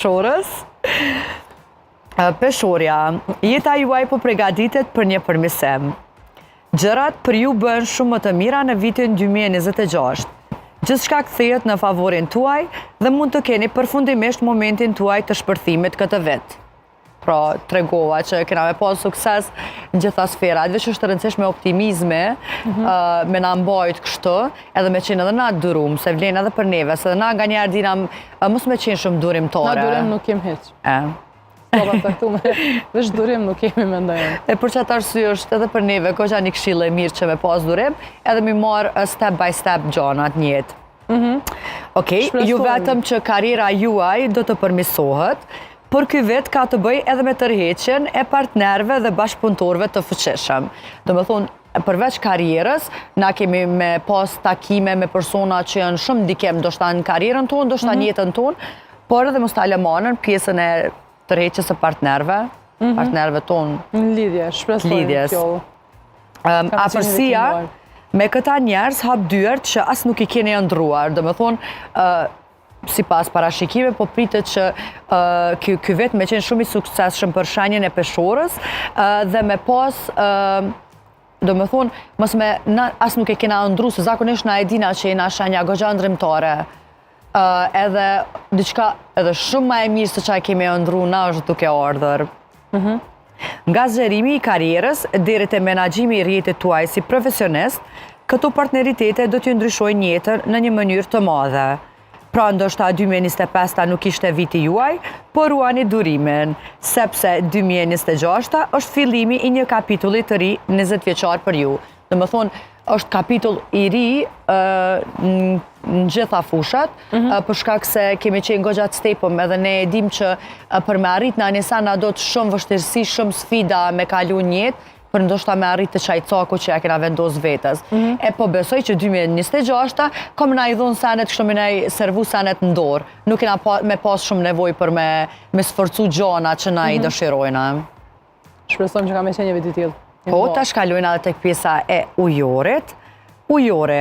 Peshorës. Peshorja, jeta juaj po përgatitet për një përmirësim. Gjërat për ju bën shumë më të mira në vitin 2026. Gjithçka kthehet në favorin tuaj dhe mund të keni përfundimisht momentin tuaj të shpërthimit këtë vit. Pra, tregova që kena me pas sukses në gjitha sferat, veç është të rëndësishme optimizmi, me na mbajt kështu, edhe me qenë edhe na durum, se vlen edhe për neve, se na nga njerë dina mos me qenë shumë durimtore. Na durim nuk kem heq. Veç durim nuk kemi me ndojnë. E për që të arsye është edhe për neve, ko që një këshillë e mirë që me pas durim, edhe mi marë step by step gjanat njetë. Okej, ju vetëm që karriera juaj do të përmirësohet, por ky vit ka të bëj edhe me tërheqjen e partnerëve dhe bashkëpunëtorëve të fuqishëm. Do me thonë, përveç karrierës, na kemi me pas takime me persona që janë shumë ndikim, do shta në karrierën tonë, do shta në jetën tonë, por edhe mos ta lëmanën pjesën e tërheqjes së partnerëve tonë. Në lidhje, shpresojmë kjo. Afërsia me këta njerëz hap dyert që as nuk i keni ëndruar. Do me thonë, si pas parashikime, po pritet që ky vet me qenë shumë i suksesshëm për shenjën e peshorës dhe me pas, do me thonë, as nuk e kena ëndru, se zakonisht na e dina që jena shenja goxha ndrimtare. Edhe diçka edhe shumë ma e mirë se qa kemi ëndru na është duke ardhur. Nga zgjerimi i karrierës deri te menaxhimi i rrjetit tuaj si profesionist, këto partneritete do t'ju ndryshojnë jetën në një mënyrë të madhe. Pra ndoshta 2025 nuk ishte viti juaj, por ruani durimin, sepse 2026 është fillimi i një kapitulli të ri 20 vjeçar për ju. Do me thonë, është kapitull i ri në gjitha fushat, për shkak se kemi qenë goxha të stepëm edhe ne e dim që për me arrit në anisa na do të shumë vështirësi, shumë sfida me kalu njetë, për ndoshta me arrit të qaj caku që ja kena vendos vetës. E po besoj që 2026 kom na i dhonë senet, kështu me na i servu senet në dorë. Nuk kena me pas shumë nevoj për me sforcu gjana që na i dëshirojna. Shpresojmë që ka me qenë një vit i tillë. Po, ta shkalojna edhe tek pjesa e ujorit. Ujore,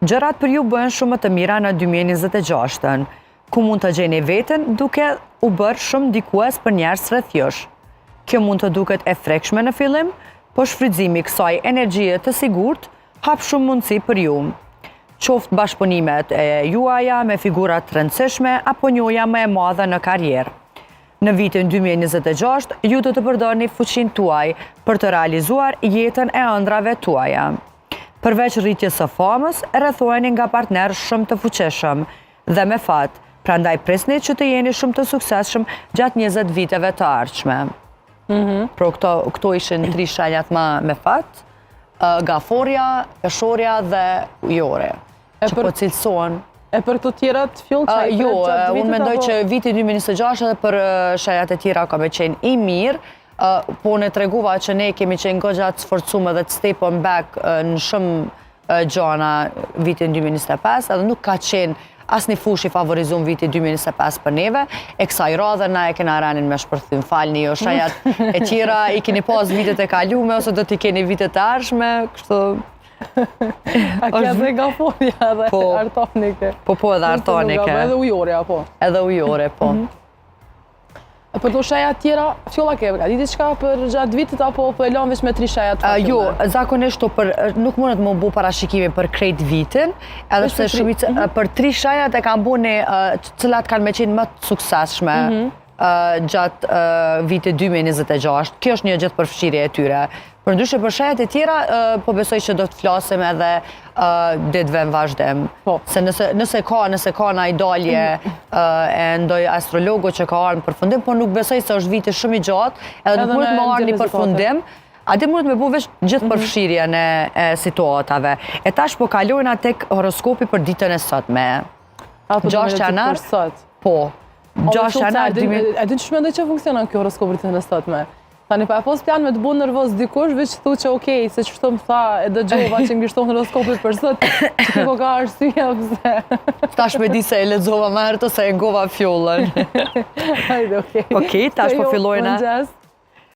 gjërat për ju bëhen shumë më të mira në 2026, ku mund të gjeni veten duke u bërë shumë ndikues për njerëz rreth jush. Kjo mund të duket e frekshme në fillim, po shfrytëzimi i kësaj energjie të sigurt hap shumë mundësi për ju. Qoftë bashkëpunimet e juaja me figura të rëndësishme apo njoja më e madhe në karrierë. Në vitin 2026, ju do të përdorni fuqinë tuaj për të realizuar jetën e ëndrave tuaja. Përveç rritjes së famës, rrethoheni nga partnerë shumë të fuqishëm dhe me fat, prandaj prisni që të jeni shumë të suksesshëm gjatë 20 viteve të ardhshme. Pro këto ishin 3 shenjat ma me fat, gaforja, peshorja dhe ujore, që po cilësohen. E për këto tjerat fjull që Jo, unë mendoj që viti 2026 edhe për shenjat e tjera ka me qenë i mirë, po në treguva që ne kemi qenë goxha të sforcume dhe të stepën back në shumë gjana vitin 2025, edhe nuk ka qenë as një fush i favorizum viti 2025 për neve, e kësaj radhe na e kena ranin me shpërthim, falni jo shenjat e tjera i keni pas vitet e kalume, ose do t'i keni vitet e ardhshme, kështu... A kja dhe gaforja dhe artonike. Po edhe artonike. Edhe ujore, po. Edhe ujore, po. Për të sheja tjera, fjolla ke, ka diti qka për gjatë vitit, apo për e lanë veç me 3 sheja të faktume? Jo, zakonisht nuk mundet më bu parashikimi për krejt vitin, edhe pse shumica për 3 shejat e kam bu një cilat kanë me qenë më të suksesshme gjatë vitit 2026. Kjo është një gjithë përfshirje e tyre. Për ndryshe për shejat e tjera, po besoj që do të flasim edhe ditëve në vazhdim. Se nëse ka na i dalje e ndoj astrologu që ka arë në përfundim, po nuk besoj se është viti shumë i gjatë, edhe nuk mundet më arë një përfundim, ati mundet me bu veç gjithë përfshirje në situatave. E tash po kalojna tek horoskopi për ditën e sotme. 6 janar, po, 6 janar... E din që shmendoj që funksionan kjo horoskopi për ditën e sotme? Tani pa e pos plan me të bu nervoz dikush, veç thu që okej, se që shto më tha e dëgjova që ngishtoh horoskopit për sot, që këko ka arsye pëse. Tash me di se e lexova më herët ose e ngova fjollën. Hajde, okej. Okej, tash po fillojna.